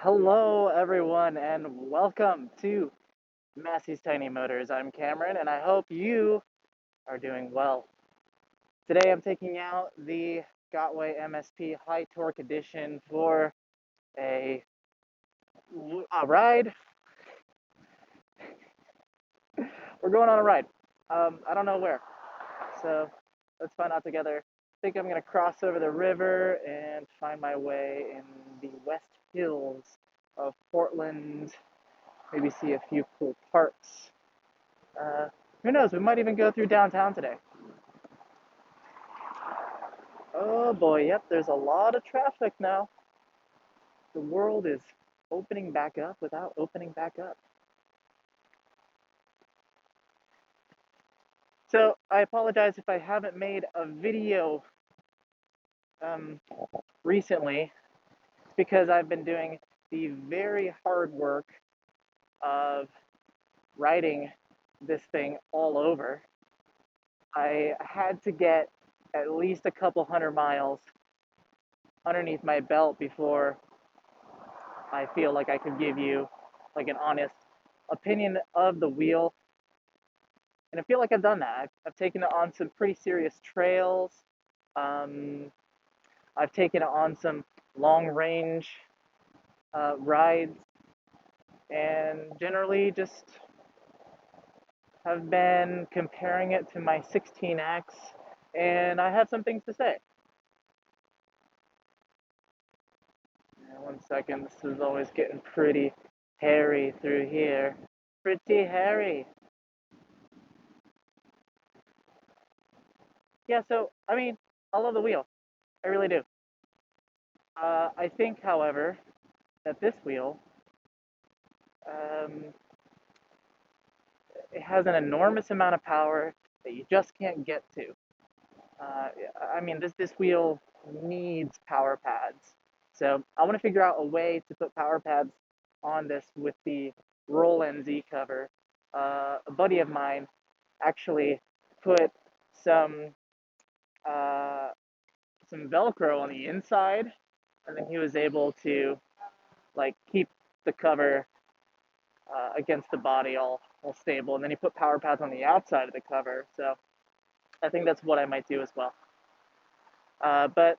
Hello, everyone, and welcome to Massey's Tiny Motors. I'm Cameron, and I hope you are doing well. Today, I'm taking out the GotWay MSP High Torque Edition for a, a ride. We're going on a ride. I don't know where, so let's find out together. I think I'm going to cross over the river and find my way in the West Hills of Portland. Maybe see a few cool parks. Uh, who knows? We might even go through downtown today. Oh boy, yep, there's a lot of traffic now. The world is opening back up without opening back up. So I apologize if I haven't made a video um, recently because I've been doing the very hard work of riding this thing all over. I had to get at least a couple hundred miles underneath my belt before I feel like I could give you like an honest opinion of the wheel. And I feel like I've done that. I've taken it on some pretty serious trails. Um, I've taken it on some long range rides, and generally just have been comparing it to my 16X, and I have some things to say. One second, this is always getting pretty hairy through here. Pretty hairy. Yeah, so, I mean, I love the wheel. I really do. I think, however, that this wheel, um, it has an enormous amount of power that you just can't get to. Uh, I mean, this wheel needs power pads. So I want to figure out a way to put power pads on this with the Roll NZ cover. A buddy of mine actually put some uh, some Velcro on the inside, and then he was able to like keep the cover against the body all stable. And then he put power pads on the outside of the cover. So I think that's what I might do as well. But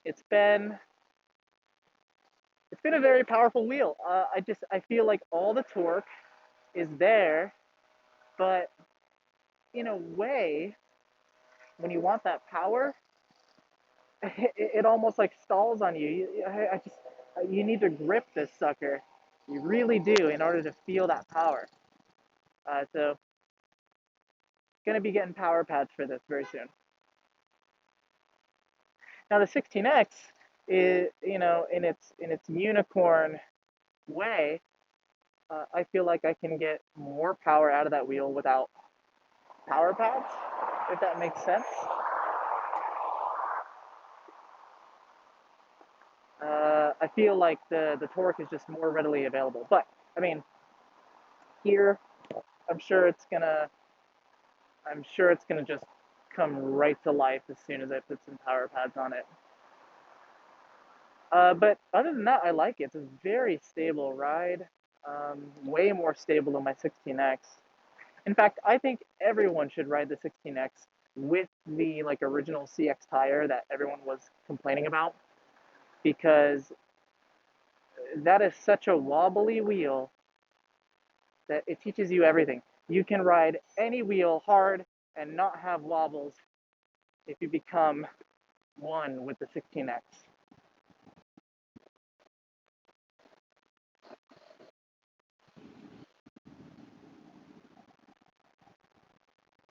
it's been it's been a very powerful wheel. I feel like all the torque is there, but in a way, when you want that power, it almost like stalls on you. I just you need to grip this sucker. You really do in order to feel that power. So gonna be getting power pads for this very soon. Now the 16X is, in its unicorn way, I feel like I can get more power out of that wheel without power pads, if that makes sense. I feel like the torque is just more readily available. But I mean, here, I'm sure it's gonna I'm sure it's gonna just come right to life as soon as I put some power pads on it. But other than that, I like it. It's a very stable ride, way more stable than my 16X. In fact, I think everyone should ride the 16X with the like original CX tire that everyone was complaining about, because that is such a wobbly wheel that it teaches you everything. You can ride any wheel hard and not have wobbles if you become one with the 16X.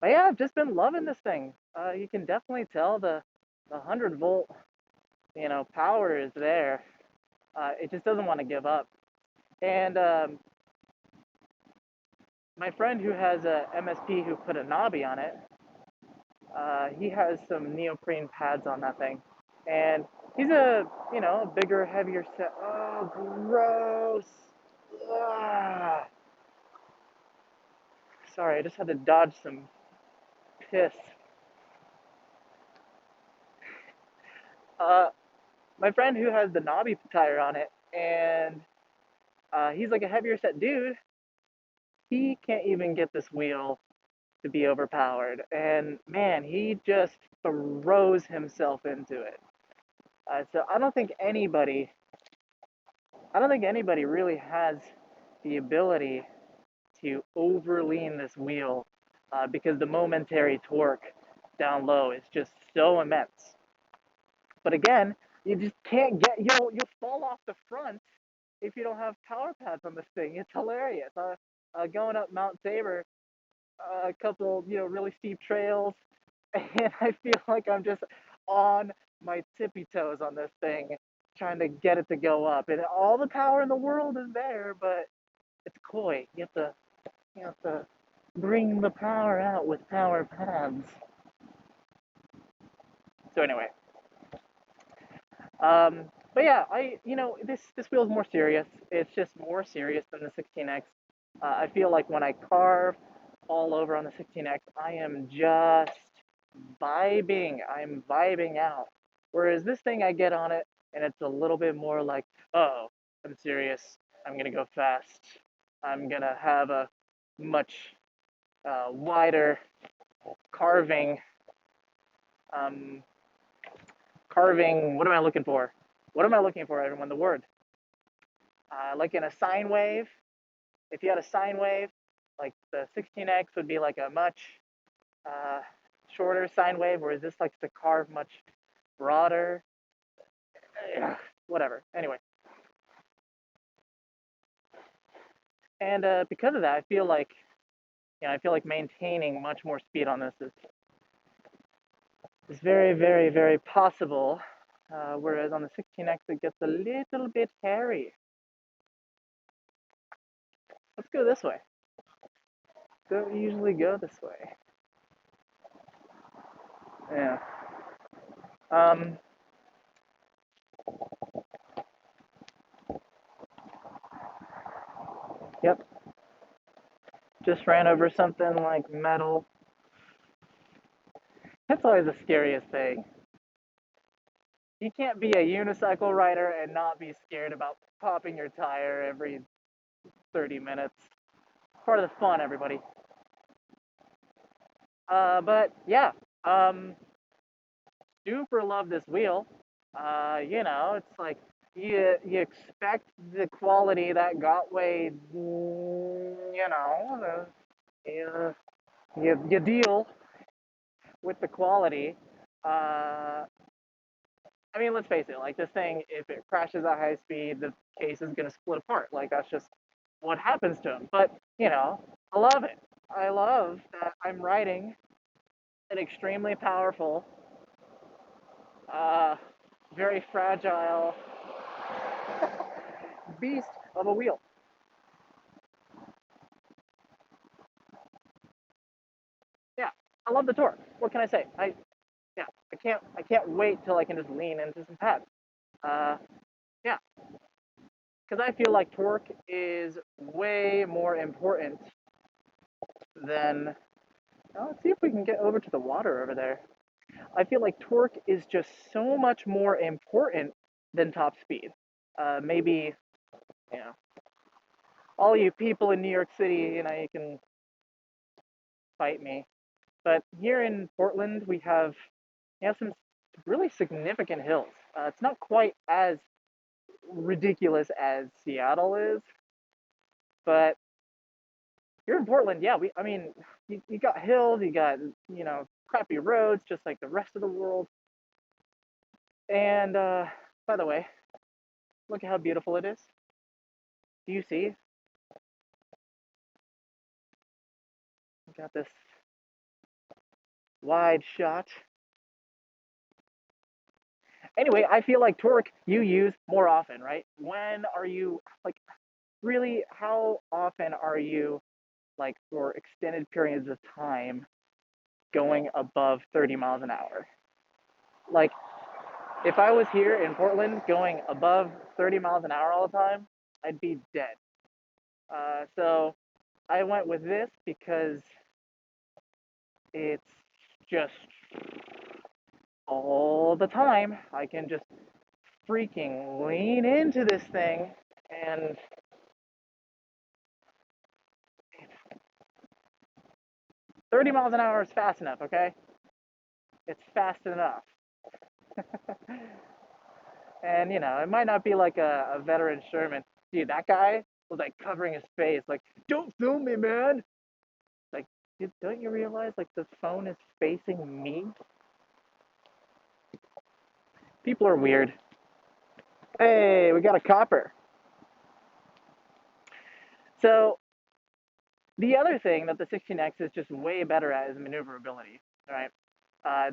But yeah, I've just been loving this thing. You can definitely tell the 100 volt, power is there. It just doesn't want to give up. And my friend who has a MSP who put a knobby on it, he has some neoprene pads on that thing, and he's a bigger, heavier set. Oh, gross! Ah. Sorry, I just had to dodge some piss. Uh, my friend who has the knobby tire on it, and he's like a heavier set dude. He can't even get this wheel to be overpowered, and man, he just throws himself into it. So I don't think anybody really has the ability to overlean this wheel because the momentary torque down low is just so immense. But again, you just can't get you'll fall off the front if you don't have power pads on this thing. It's hilarious. Going up Mount Tabor, a couple really steep trails, and I feel like I'm just on my tippy toes on this thing, trying to get it to go up. And all the power in the world is there, but it's coy. You have to bring the power out with power pads. So anyway, but yeah, this wheel is more serious. It's just more serious than the 16X. I feel like when I carve all over on the 16X, I am just vibing. I'm vibing out. Whereas this thing, I get on it, and it's a little bit more like, oh, I'm serious. I'm gonna go fast. I'm gonna have a much wider carving. Um, carving. What am I looking for? What am I looking for, everyone? The word. Like in a sine wave. If you had a sine wave, like the 16X would be like a much uh, shorter sine wave, whereas this likes to carve much broader. Whatever. Anyway, and because of that, I feel like maintaining much more speed on this is very, very, very possible. Whereas on the 16X, it gets a little bit hairy. Let's go this way. Don't usually go this way. Yeah. Um, yep. Just ran over something like metal. That's always the scariest thing. You can't be a unicycle rider and not be scared about popping your tire every 30 minutes. Part of the fun, everybody. But yeah, um, super love this wheel. It's like you expect the quality that GotWay, you deal with the quality. Uh, I mean, let's face it. Like this thing, if it crashes at high speed, the case is gonna split apart. Like that's just what happens to them. But I love it. I love that I'm riding an extremely powerful, uh, very fragile beast of a wheel. Yeah, I love the torque. What can I say? I can't wait till I can just lean into some pads. Uh, yeah, because I feel like torque is way more important than. Well, let's see if we can get over to the water over there. I feel like torque is just so much more important than top speed. Maybe, you know, all you people in New York City, you can fight me. But here in Portland, we have some really significant hills. It's not quite as ridiculous as Seattle is, but here in Portland, yeah, I mean, you got hills, you got crappy roads, just like the rest of the world. And by the way, look at how beautiful it is. Do you see? We got this wide shot. Anyway, I feel like torque you use more often, right? When are you like really? How often are you like for extended periods of time going above 30 miles an hour? Like if I was here in Portland going above 30 miles an hour all the time, I'd be dead. So I went with this because it's just all the time. I can just freaking lean into this thing, and 30 miles an hour is fast enough, okay? It's fast enough. And, you know, it might not be like a veteran Sherman. Dude, that guy was like covering his face, like, don't film me, man. Like, dude, don't you realize, like, the phone is facing me? People are weird. Hey, we got a copper. So, the other thing that the 16X is just way better at is maneuverability, right?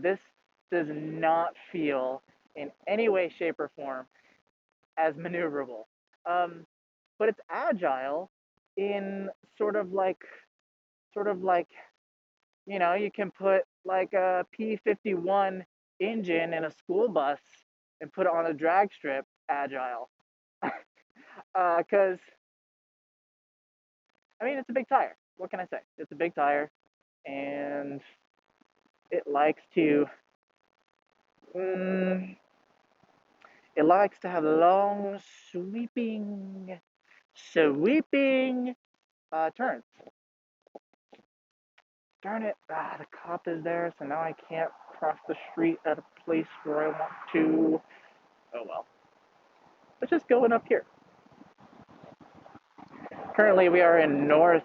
This does not feel in any way, shape, or form as maneuverable. Um, but it's agile in sort of like, you know, you can put like a P-51 engine in a school bus and put it on a drag strip agile. Because, I mean, it's a big tire. What can I say? It's a big tire, and it likes to, mm, it likes to have long, sweeping turns. Darn it, the cop is there, so now I can't cross the street at a place where I want to. Oh well. Let's just go in up here. Currently, we are in not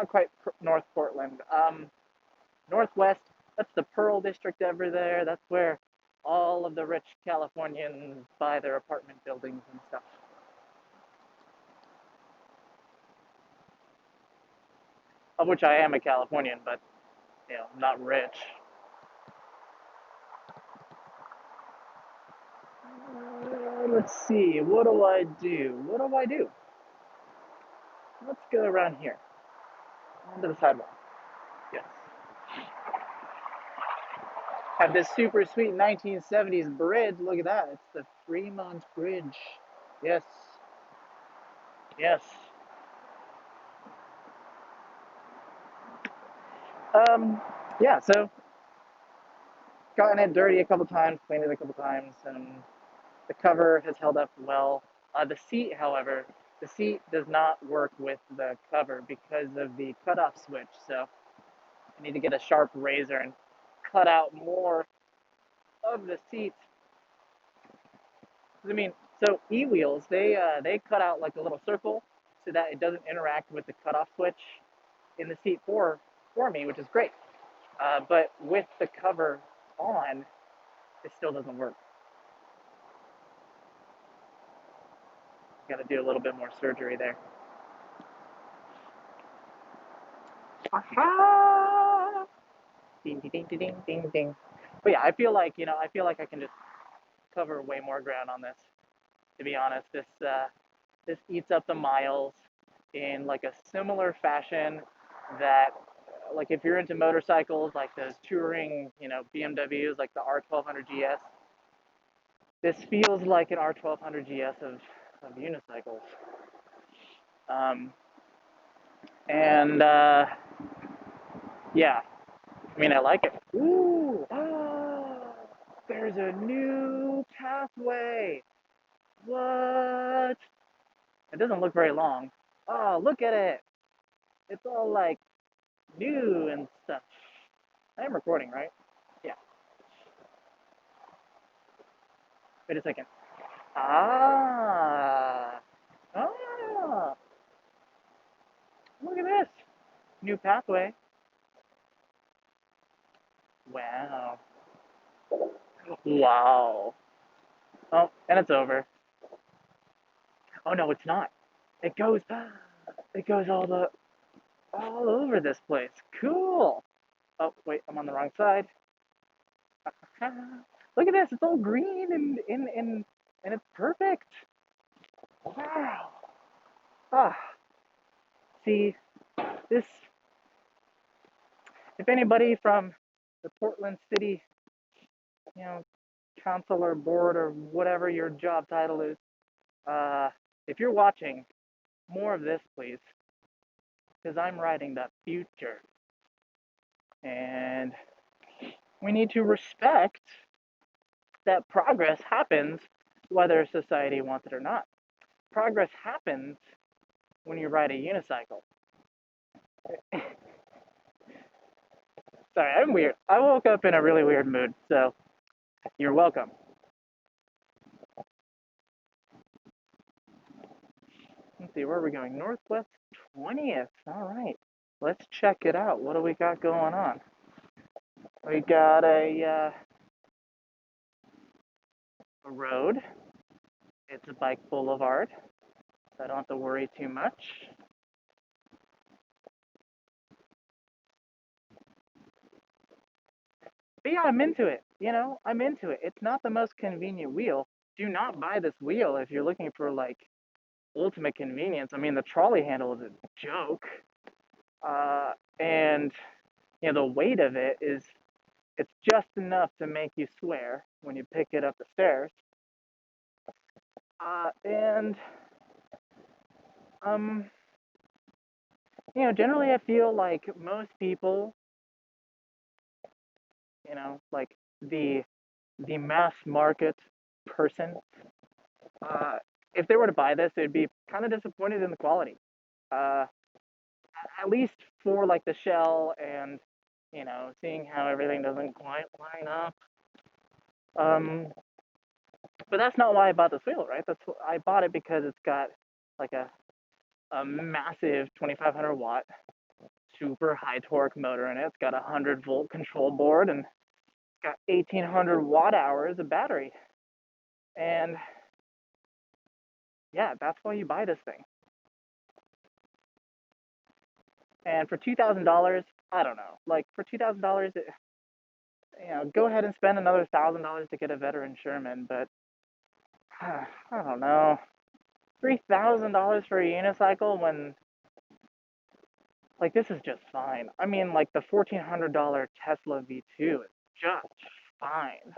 quite North Portland, Northwest. That's the Pearl District over there. That's where all of the rich Californians buy their apartment buildings and stuff. Of which I am a Californian, but, you know, not rich. Let's see. What do I do? What do I do? Let's go around here onto the sidewalk. Yes. Have this super sweet 1970s bridge. Look at that. It's the Fremont Bridge. Yes. Yes. Yeah, so gotten it dirty a couple times, cleaned it a couple times, and the cover has held up well. The seat, however, the seat does not work with the cover because of the cutoff switch. So I need to get a sharp razor and cut out more of the seat. I mean, so e-wheels, they cut out like a little circle so that it doesn't interact with the cutoff switch in the seat for me, which is great. But with the cover on, it still doesn't work. Got to do a little bit more surgery there. Aha! Ding, ding, ding, ding, ding, ding. But yeah, I feel like, you know, I feel like I can just cover way more ground on this. To be honest, this eats up the miles in like a similar fashion that, like, if you're into motorcycles, like those touring, you know, BMWs, like the R1200 GS, this feels like an R1200 GS of unicycles. Um, and yeah, I mean, I like it. Ooh, there's a new pathway. What? It doesn't look very long. Oh, look at it. It's all like new and stuff. I am recording, right? Yeah. Wait a second. Ah. Ah. Look at this. New pathway. Wow. Wow. Oh, and it's over. Oh no, it's not. It goes. It goes all over this place. Cool. Oh wait, I'm on the wrong side. Look at this. It's all green and it's perfect. Wow. Ah. See, this. If anybody from the Portland City, you know, council or board or whatever your job title is, uh, if you're watching, more of this, please, because I'm writing the future, and we need to respect that progress happens whether society wants it or not. Progress happens when you ride a unicycle. Sorry, I'm weird. I woke up in a really weird mood, so you're welcome. Let's see, where are we going? Northwest 20th. All right. Let's check it out. What do we got going on? We got a road. It's a bike boulevard, so I don't have to worry too much. But yeah, I'm into it. I'm into it. It's not the most convenient wheel. Do not buy this wheel if you're looking for like ultimate convenience. I mean, the trolley handle is a joke, and the weight of it is it's just enough to make you swear when you pick it up the stairs. And um, generally, I feel like most people, like the the mass market person, uh, if they were to buy this, they'd be kind of disappointed in the quality. Uh, at least for like the shell and seeing how everything doesn't quite line up. Um, but that's not why I bought this wheel, right? I bought it because it's got like a massive 2500 watt super high torque motor in it. It's got a 100-volt control board and it's got 1800 watt hours of battery. And yeah, that's why you buy this thing. And for $2,000, I don't know. Like for $2,000, go ahead and spend another $1,000 to get a veteran Sherman. But I don't know, $3,000 for a unicycle when like this is just fine. I mean, like the $1,400 Tesla V2 is just fine.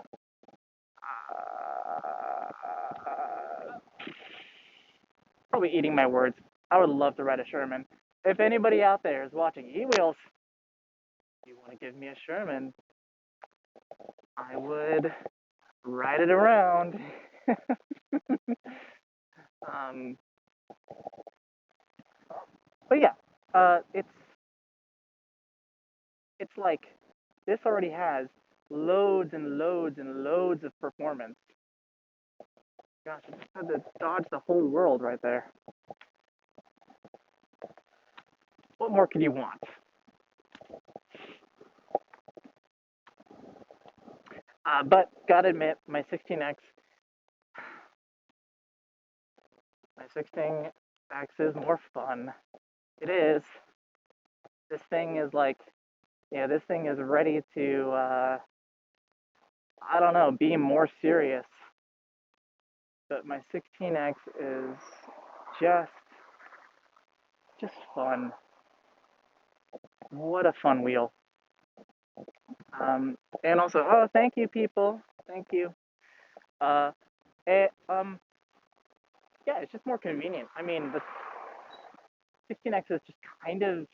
Uh, Probably eating my words. I would love to ride a Sherman. If anybody out there is watching E-Wheels, if you want to give me a Sherman, I would ride it around. um, but yeah, it's like this already has loads and loads and loads of performance. Gosh, I just had to dodge the whole world right there. What more could you want? But gotta admit, my 16X is more fun. It is. This thing is like, this thing is ready to, I don't know, be more serious. But my 16X is just, just fun. What a fun wheel. And also, oh, thank you, people. Thank you. Uh, it, yeah, it's just more convenient. I mean, the 16X is just kind of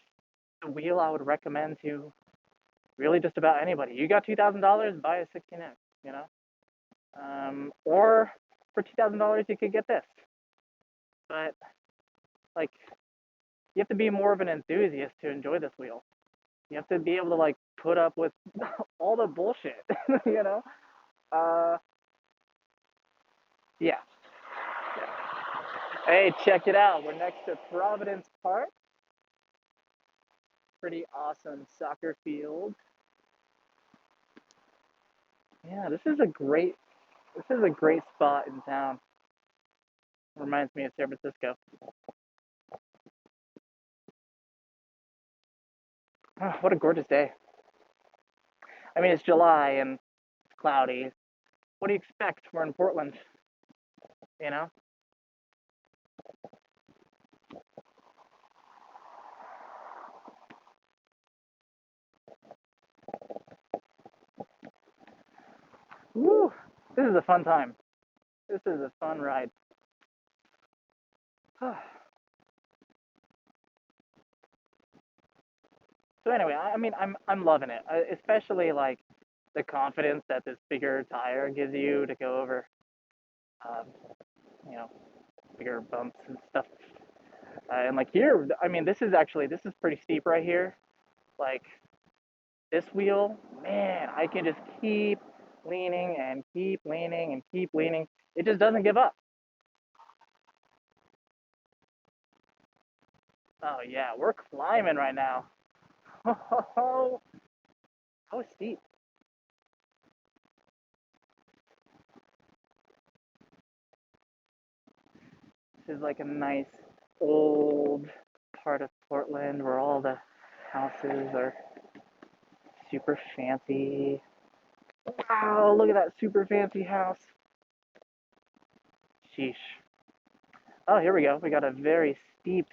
the wheel I would recommend to really just about anybody. You got $2,000, buy a 16X, you know? Or for $2,000, you could get this. But, like, you have to be more of an enthusiast to enjoy this wheel. You have to be able to, like, put up with all the bullshit, you know? Uh, yeah. Hey, check it out. We're next to Providence Park. Pretty awesome soccer field. Yeah, this is a great spot in town. Reminds me of San Francisco. Oh, what a gorgeous day. I mean, it's July and it's cloudy. What do you expect? We're in Portland, you know? Woo! This is a fun time. This is a fun ride. So anyway, I mean, I'm loving it, especially like the confidence that this bigger tire gives you to go over, um, you know, bigger bumps and stuff. And like here, I mean, this is pretty steep right here. Like this wheel, man, I can just keep leaning and keep leaning and keep leaning. It just doesn't give up. Oh yeah, we're climbing right now. Oh, oh, steep. This is like a nice old part of Portland where all the houses are super fancy. Wow, look at that super fancy house. Sheesh. Oh, here we go. We got a very steep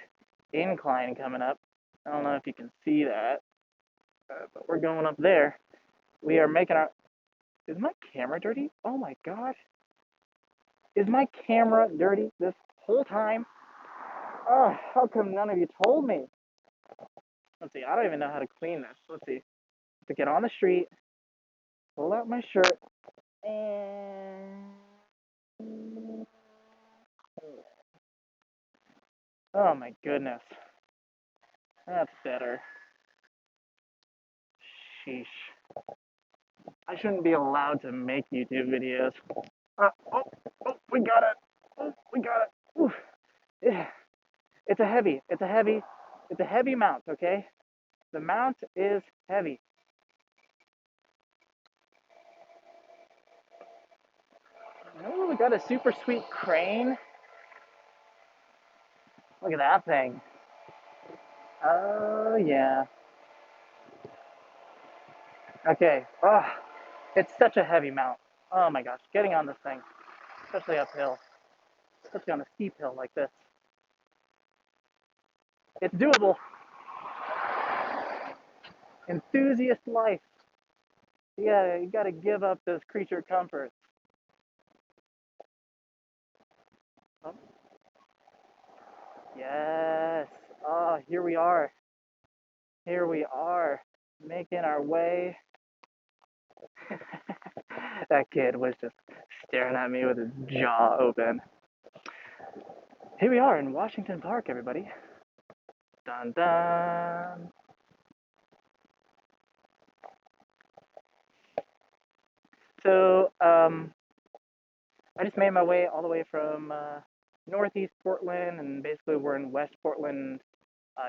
incline coming up. I don't know if you can see that, but we're going up there. We are making our. Is my camera dirty? Oh my god. Is my camera dirty this whole time? Oh, how come none of you told me? Let's see. I don't even know how to clean this. Let's see. To get on the street, pull out my shirt, and. Oh my goodness. That's better. Sheesh. I shouldn't be allowed to make YouTube videos. Oh, we got it. Oh, we got it. Oof. Yeah. It's a heavy mount, okay? The mount is heavy. Oh, we got a super sweet crane. Look at that thing. Oh, yeah. Okay. Oh, it's such a heavy mount. Oh my gosh, getting on this thing, especially uphill, especially on a steep hill like this. It's doable. Enthusiast life. You gotta give up those creature comforts. Oh, yes. Oh, here we are. Here we are, making our way. That kid was just staring at me with his jaw open. Here we are in Washington Park, everybody. Dun dun. So, I just made my way all the way from northeast Portland, and basically we're in West Portland,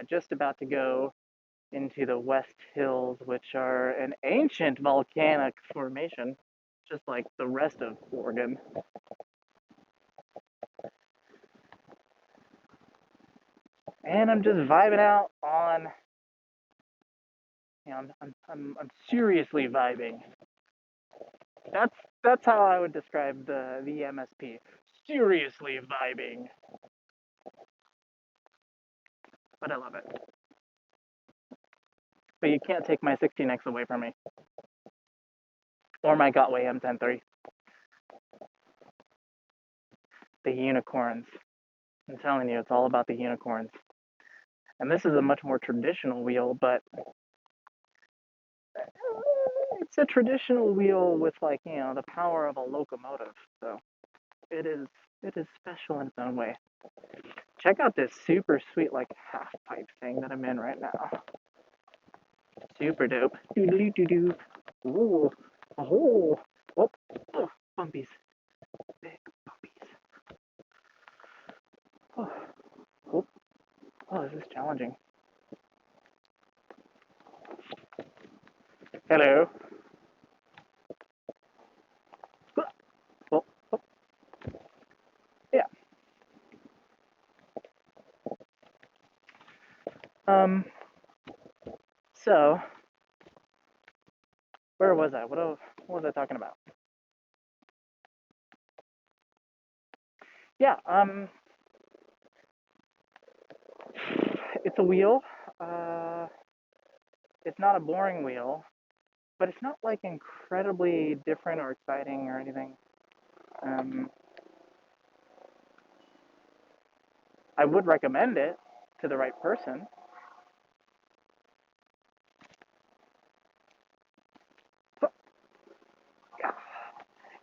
just about to go into the West Hills, which are an ancient volcanic formation, just like the rest of Oregon. And I'm just vibing out on, I'm seriously vibing. That's that's how I would describe the MSP. Seriously vibing, but I love it. But you can't take my 16X away from me, or my GotWay M10-3. The unicorns. I'm telling you, it's all about the unicorns. And this is a much more traditional wheel, but it's a traditional wheel with the power of a locomotive. So it is special in its own way. Check out this super sweet half pipe thing that I'm in right now. Super dope. Doodly doo doo. Ooh. Oh. Oh. Oh. Bumpies. Big bumpies. Oh. Oh. Oh, this is challenging. Hello. Oh. Oh. Yeah. So where was I? What was I talking about? Yeah. It's a wheel. Uh, it's not a boring wheel, but it's not incredibly different or exciting or anything. Um, I would recommend it to the right person.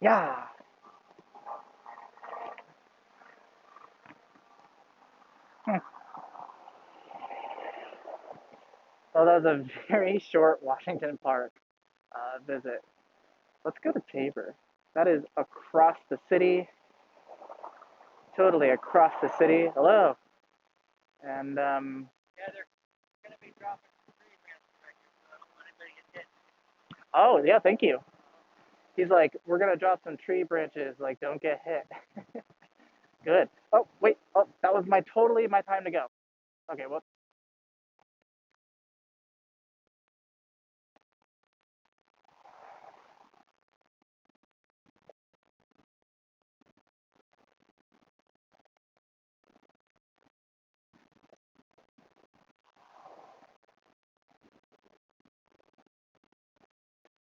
Yeah. Hmm. Well, that was a very short Washington Park visit. Let's go to Tabor. That is across the city, totally across the city. Hello. And oh yeah, thank you. He's like, we're gonna drop some tree branches. Like, don't get hit. Good. Oh wait. Oh, that was my time to go. Okay. Well,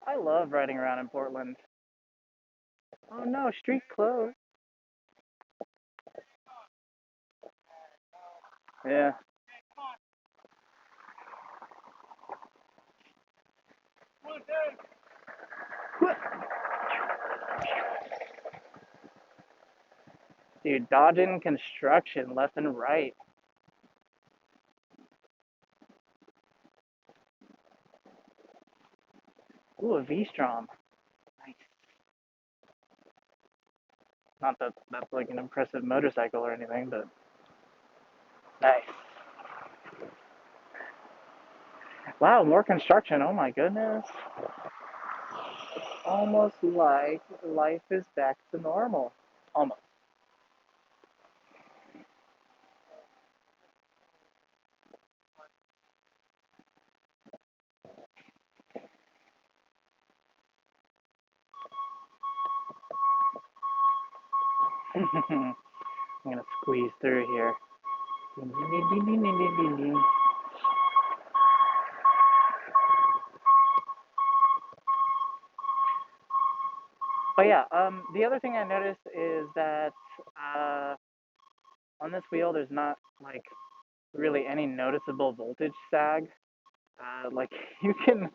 I love riding around in Portland. Oh no, street closed. Yeah. Dude, dodging construction left and right. Ooh, a V-Strom. Nice. Not that that's like an impressive motorcycle or anything, but nice. Wow, more construction. Oh my goodness. Almost like life is back to normal. Almost. I'm gonna squeeze through here. But yeah, the other thing I noticed is that uh, on this wheel, there's not like really any noticeable voltage sag. Like you can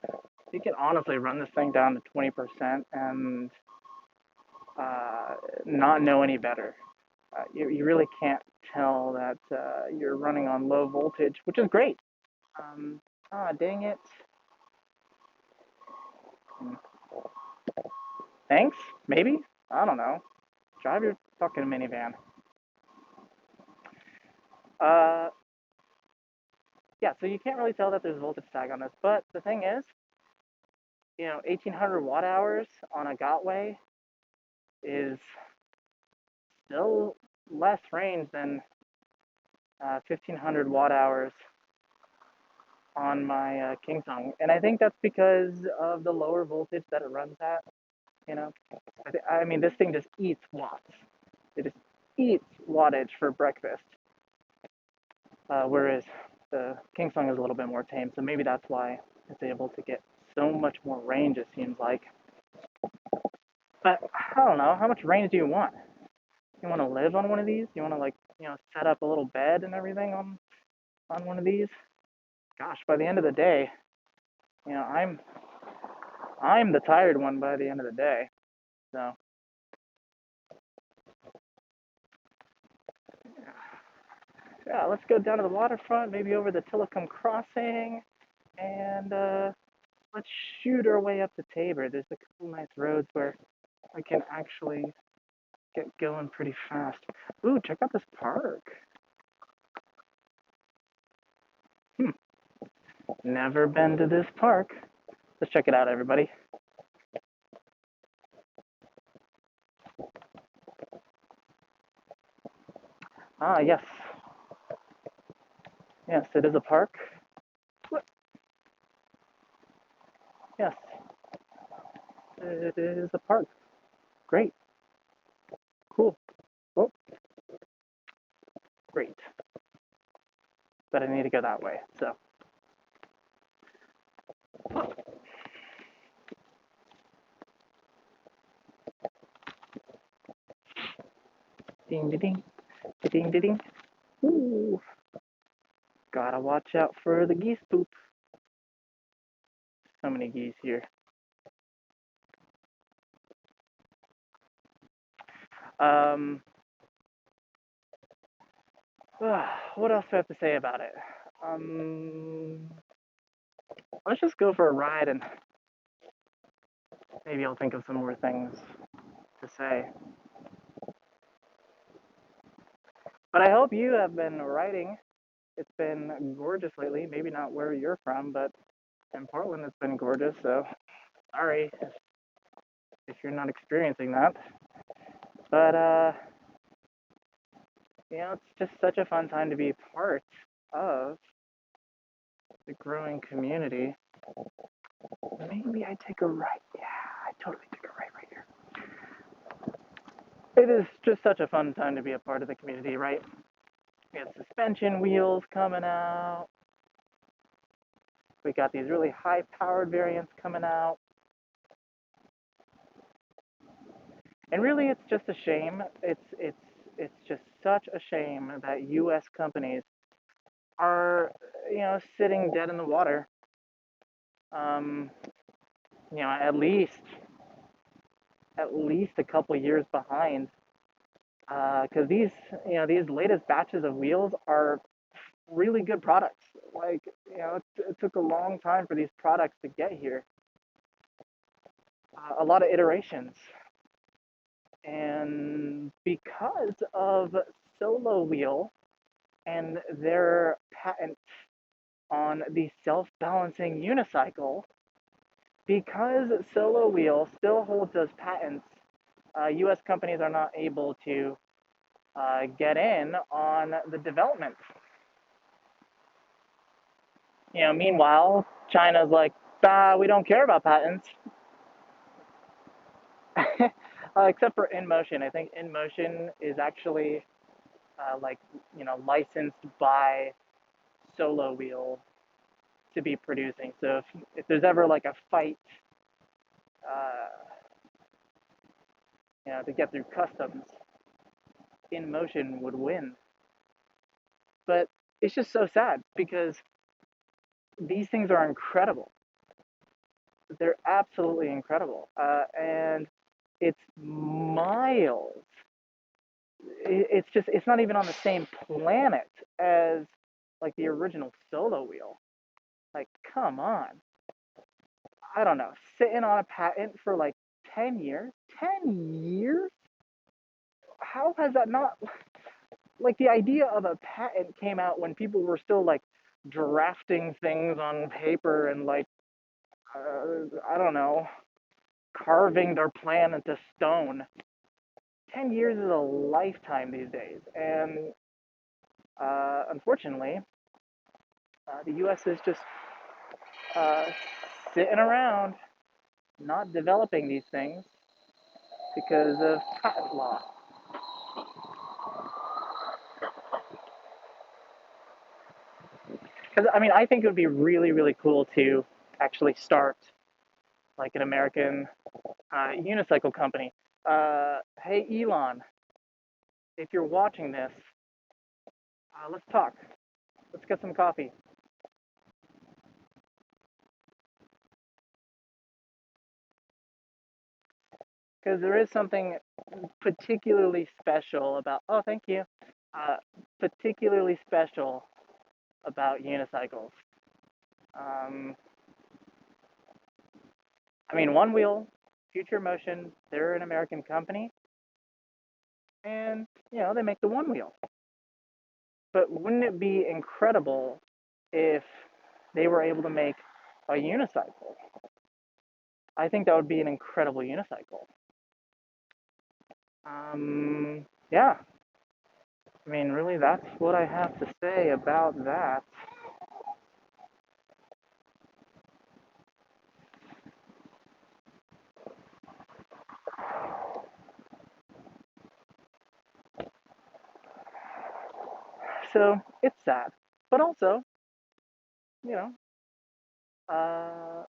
you can honestly run this thing down to 20% and uh, not know any better. You really can't tell that you're running on low voltage, which is great. Dang it. Thanks, maybe? I don't know. Drive your fucking minivan. Uh, yeah, so you can't really tell that there's voltage tag on this, but the thing is, 1800 watt hours on a GotWay is still less range than 1500 watt hours on my Kingsong, and I think that's because of the lower voltage that it runs at. You know, I mean, this thing just eats watts. It just eats wattage for breakfast. Whereas the Kingsong is a little bit more tame, so maybe that's why it's able to get so much more range. It seems like, but I don't know. How much range do you want? You want to live on one of these? You want to like set up a little bed and everything on one of these? Gosh, by the end of the day, you know, I'm the tired one by the end of the day. So yeah, let's go down to the waterfront, maybe over the Tillicum Crossing, and let's shoot our way up to Tabor. There's a couple nice roads where I can actually get going pretty fast. Ooh, check out this park. Hmm, never been to this park. Let's check it out, everybody. Ah, yes. Yes, it is a park. Yes, it is a park. Great. Cool. Oh, great. But I need to go that way. So, ding, ding, ding, ding, ding, ding. Ooh, gotta watch out for the geese poop. So many geese here. Um, what else do I have to say about it? Let's just go for a ride and maybe I'll think of some more things to say. But I hope you have been writing. It's been gorgeous lately. Maybe not where you're from, but in Portland it's been gorgeous. So sorry if you're not experiencing that. But it's just such a fun time to be part of the growing community. Maybe I take a right. Yeah, I totally take a right here. It is just such a fun time to be a part of the community, right? We have suspension wheels coming out. We got these really high-powered variants coming out. And really, it's just a shame. It's just such a shame that U.S. companies are, sitting dead in the water. Um, at least a couple years behind, because these latest batches of wheels are really good products. Like, it took a long time for these products to get here. A lot of iterations, and because of Solo Wheel and their patent on the self-balancing unicycle, because Solo Wheel still holds those patents, U.S. companies are not able to get in on the development. Meanwhile, China's like, we don't care about patents. Except for InMotion. I think InMotion is actually licensed by Solo Wheel to be producing. So if there's ever like a fight, uh, to get through customs, InMotion would win. But it's just so sad because these things are incredible. They're absolutely incredible, and it's miles. It's not even on the same planet as like the original Solo Wheel. Like, come on. I don't know. Sitting on a patent for like 10 years. 10 years? How has that not, like, the idea of a patent came out when people were still like drafting things on paper and like I don't know, carving their plan into stone. 10 years is a lifetime these days, and unfortunately, the U.S. is just uh, sitting around, not developing these things because of patent law. Because I think it would be really, really cool to actually start like an American unicycle company. Hey Elon, if you're watching this, let's talk. Let's get some coffee. Because there is something particularly special about. Oh, thank you. Uh, Particularly special about unicycles. Um, One Wheel, Future Motion, they're an American company, and they make the One Wheel. But wouldn't it be incredible if they were able to make a unicycle? I think that would be an incredible unicycle. Yeah. Really, that's what I have to say about that. So it's sad, but also, you know, uh,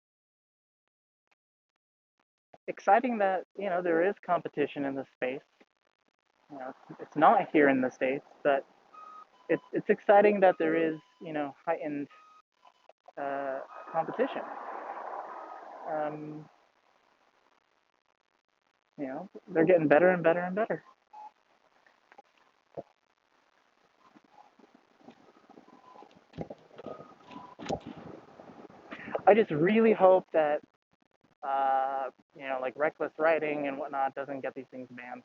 exciting that there is competition in the space. It's not here in the states, but it's exciting that there is heightened uh, competition. Um, they're getting better and better and better. I just really hope that like reckless riding and whatnot doesn't get these things banned.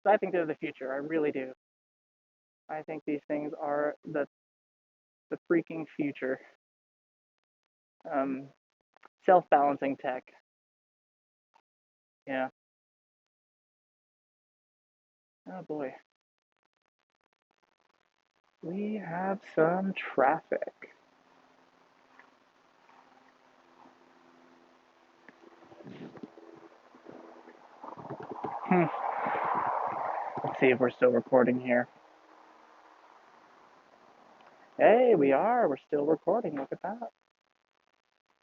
So I think they're the future. I really do. I think these things are the freaking future. Um, Self-balancing tech. Yeah. Oh boy. We have some traffic. Hmm. Let's see if we're still recording here. Hey, we are. We're still recording. Look at that.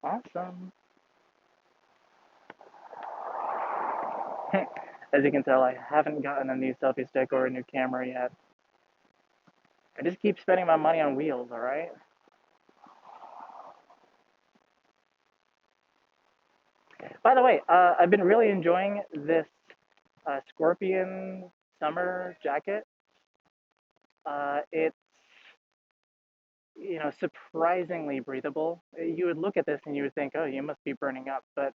Awesome. As you can tell, I haven't gotten a new selfie stick or a new camera yet. I just keep spending my money on wheels, all right? By the way, I've been really enjoying this Scorpion summer jacket. It's surprisingly breathable. You would look at this and you would think, oh, you must be burning up, but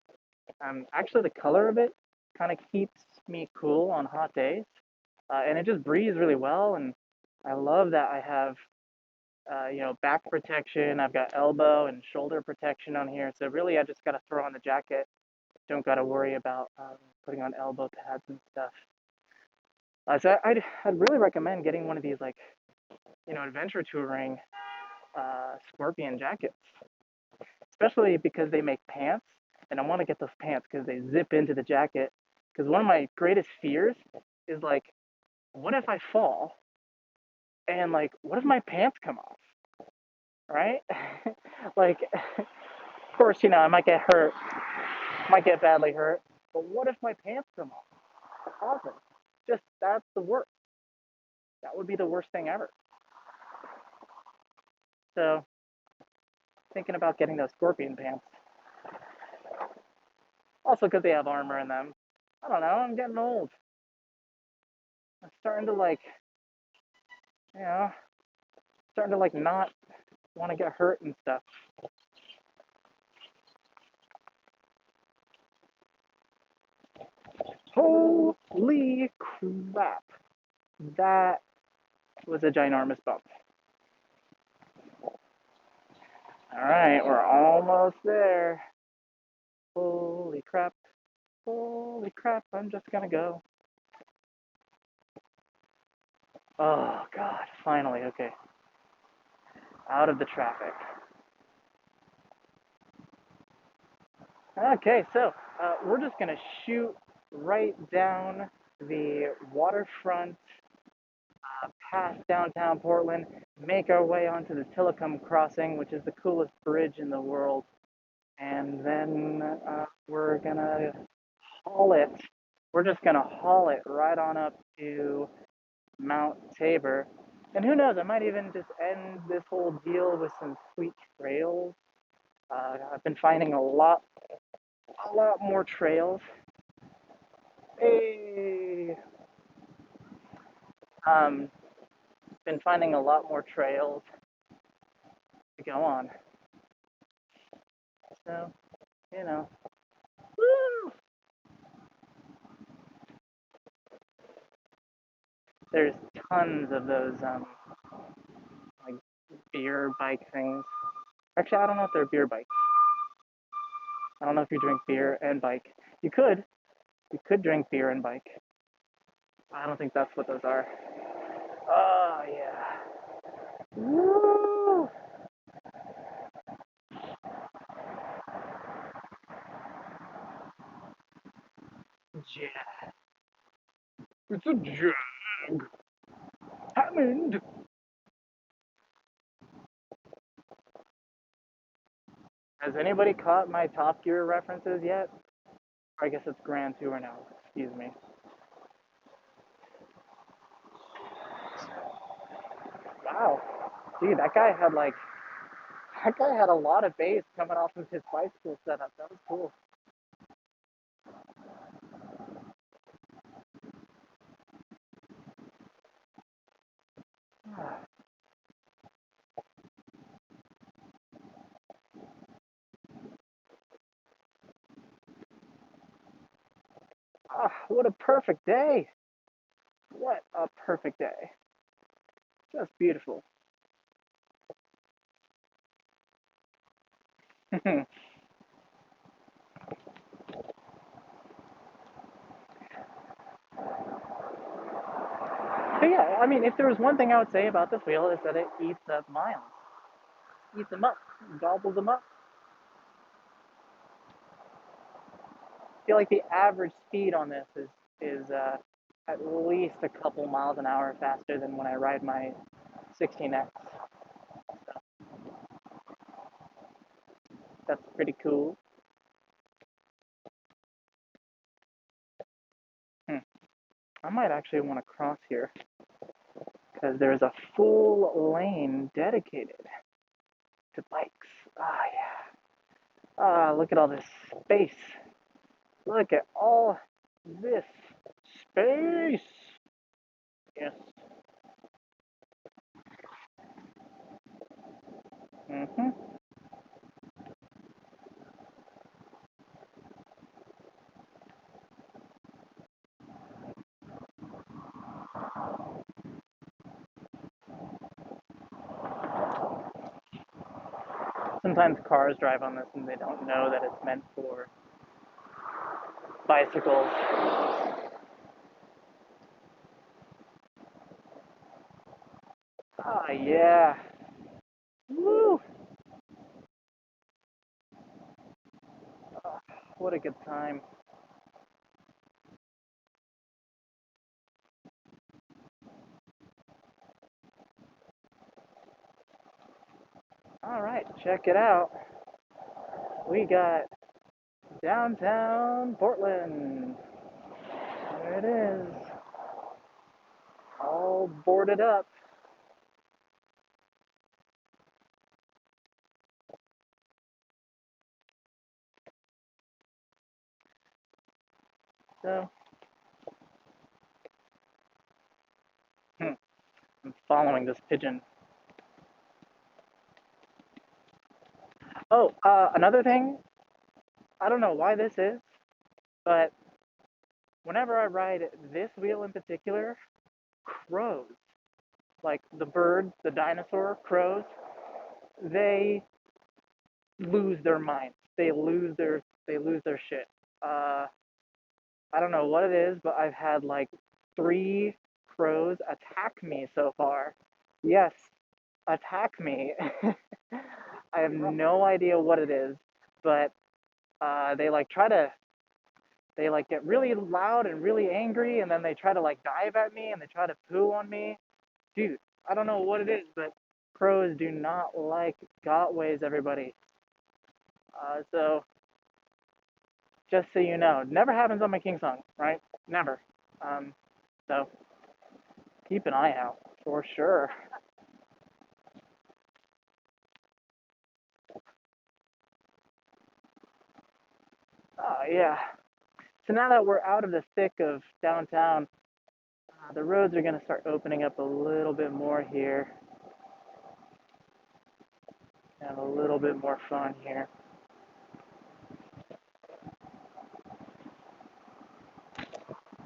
actually the color of it kind of keeps me cool on hot days, and it just breathes really well. And I love that I have back protection. I've got elbow and shoulder protection on here. So really, I just got to throw on the jacket. Don't got to worry about putting on elbow pads and stuff. So I'd really recommend getting one of these like adventure touring Scorpion jackets, especially because they make pants, and I want to get those pants because they zip into the jacket. Because one of my greatest fears is like, what if I fall and like, what if my pants come off? Right? Like, of course, I might get hurt, might get badly hurt, but what if my pants come off? Awesome. Just that's the worst. That would be the worst thing ever. So, thinking about getting those scorpion pants. Also, because they have armor in them. I don't know. I'm getting old. I'm starting to like, you know, starting to like not want to get hurt and stuff. Holy crap! That was a ginormous bump. All right, we're almost there. Holy crap! Holy crap! I'm just gonna go. Oh God! Finally, okay. Out of the traffic. Okay, so we're just gonna shoot right down the waterfront past downtown Portland, make our way onto the Tillicum Crossing, which is the coolest bridge in the world, and then we're gonna haul it. We're just gonna haul it right on up to Mount Tabor. And who knows, I might even just end this whole deal with some sweet trails. I've been finding a lot more trails. Hey, um, been finding a lot more trails to go on. So, you know, woo! There's tons of those like beer bike things. Actually, I don't know if they're beer bikes. I don't know if you drink beer and bike. You could. You could drink beer and bike. I don't think that's what those are. Oh yeah. Woo! Yeah. It's a jag. Hammond. Has anybody caught my Top Gear references yet? Or I guess it's Grand Tour now. Excuse me. Wow. Gee, that guy had a lot of bass coming off of his bicycle setup. That was cool. What a perfect day. What a perfect day. Just beautiful. So yeah, I mean, if there was one thing I would say about this wheel is that it eats up miles. Eats them up, gobbles them up. I feel like the average speed on this is at least a couple miles an hour faster than when I ride my 16X. So that's pretty cool. Hmm. I might actually want to cross here because there's a full lane dedicated to bikes. Yeah. Look at all this space. Look at all this space. Yes. Hmm. Sometimes cars drive on this and they don't know that it's meant for bicycles. Yeah. Woo! Oh, what a good time. All right, check it out. We got downtown Portland. There it is. All boarded up. So, I'm following this pigeon. Oh, another thing. I don't know why this is, but whenever I ride this wheel in particular, crows, like the bird, the dinosaur, crows, they lose their minds. They lose their shit. Uh, I don't know what it is, but I've had like three crows attack me so far. Yes, attack me. I have no idea what it is, but they like try to they like get really loud and really angry, and then they try to like dive at me and they try to poo on me. Dude, I don't know what it is, but crows do not like GotWays, everybody. So just so you know, never happens on my King song, right? Never. Um, so keep an eye out for sure. Yeah. So now that we're out of the thick of downtown, the roads are going to start opening up a little bit more here. Have a little bit more fun here.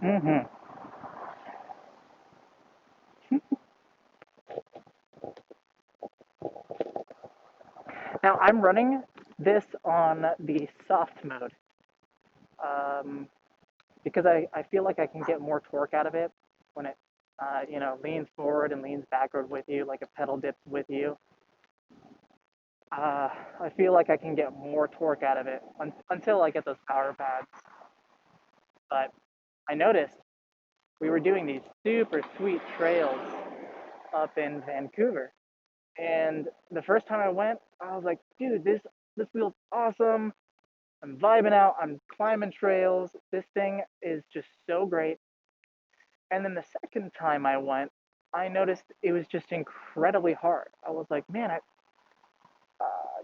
Hmm. Now I'm running this on the soft mode um, because I feel like I can get more torque out of it when it leans forward and leans backward with you, like a pedal dips with you. I feel like I can get more torque out of it until I get those power pads. But I noticed we were doing these super sweet trails up in Vancouver, and the first time I went, I was like, dude, this wheel's awesome. I'm vibing out. I'm climbing trails. This thing is just so great. And then the second time I went, I noticed it was just incredibly hard. I was like, man,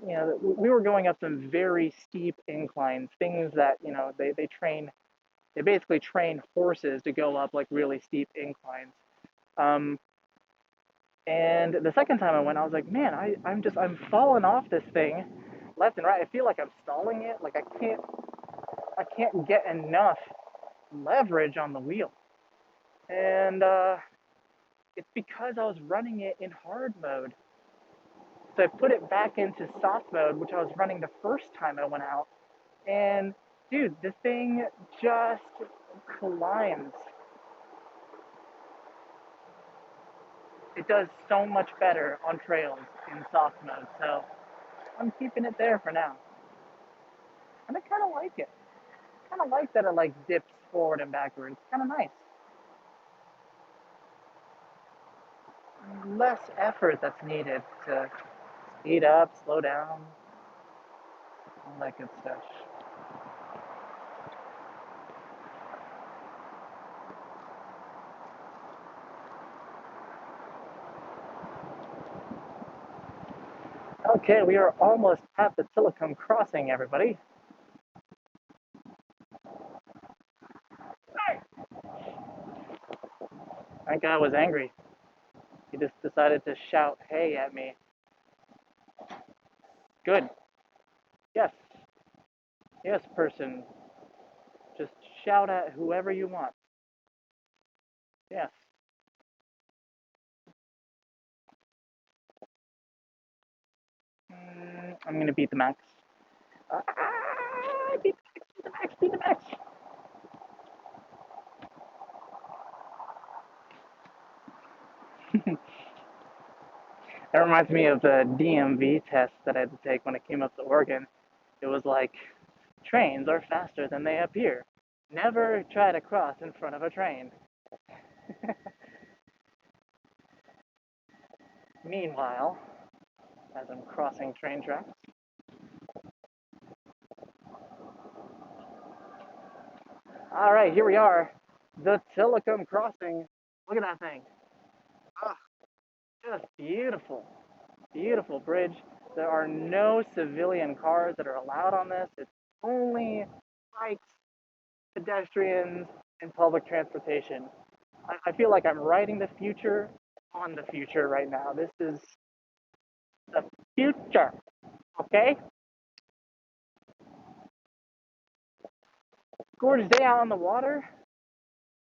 we were going up some very steep inclines, things that, they basically train horses to go up like really steep inclines. Um, and the second time I went, I was like, man, I'm falling off this thing left and right. I feel like I'm stalling it. Like I can't get enough leverage on the wheel. And it's because I was running it in hard mode. So I put it back into soft mode, which I was running the first time I went out. And dude, the thing just climbs. It does so much better on trails in soft mode. So I'm keeping it there for now. And I kind of like it. Kind of like that it like dips forward and backwards. Kind of nice. Less effort that's needed to speed up, slow down, all that good stuff. Okay, we are almost at the Telecom crossing, everybody. That guy was angry. He just decided to shout hey at me. Good. Yes. Yes, person. Just shout at whoever you want. Yes. I'm gonna beat the max. Beat the max, beat the max. That reminds me of the DMV test that I had to take when I came up to Oregon. It was like, trains are faster than they appear. Never try to cross in front of a train. Meanwhile, as I'm crossing train tracks, all right, here we are. The Telecom crossing. Look at that thing. Oh, just beautiful. Beautiful bridge. There are no civilian cars that are allowed on this. It's only bikes, pedestrians, and public transportation. I feel like I'm riding the future on the future right now. This is the future. Okay? Gorgeous day out on the water.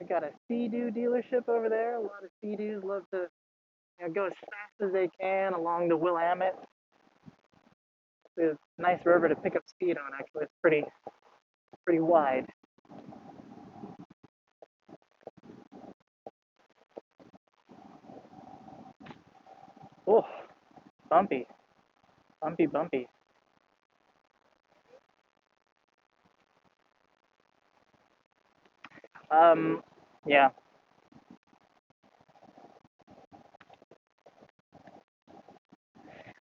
I got a Sea-Doo dealership over there. A lot of Sea-Doos love to go as fast as they can along the Willamette. It's a nice river to pick up speed on. Actually, it's pretty wide. Oh, bumpy, bumpy, bumpy. Um, yeah.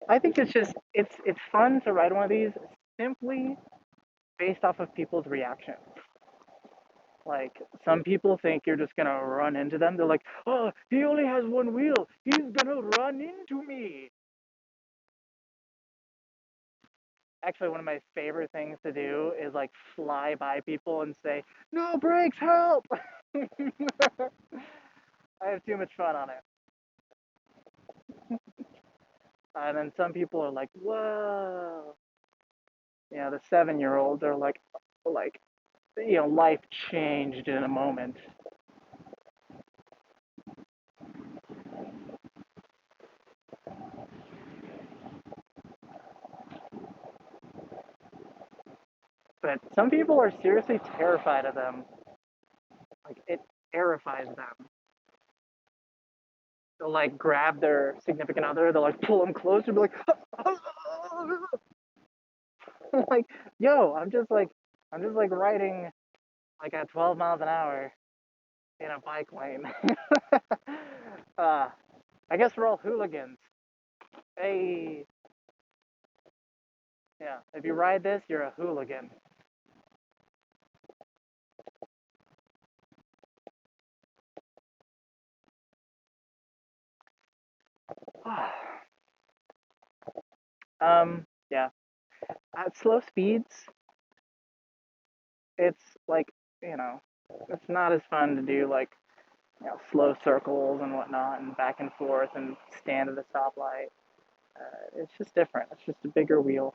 I think it's fun to ride one of these simply based off of people's reaction. Like some people think you're just gonna run into them. They're like, "Oh, he only has one wheel. He's gonna run into me." Actually, one of my favorite things to do is like fly by people and say, "No brakes, help!" I have too much fun on it. And then some people are like, "Whoa!" The 7-year-olds are like, life changed in a moment. But some people are seriously terrified of them. Like it terrifies them. They'll like grab their significant other. They'll like pull them closer. Be like, like, yo, I'm just like riding like at 12 miles an hour in a bike lane. uh, I guess we're all hooligans. Hey, yeah. If you ride this, you're a hooligan. Yeah. At slow speeds, it's like you know, it's not as fun to do like slow circles and whatnot, and back and forth, and stand at a stoplight. It's just different. It's just a bigger wheel.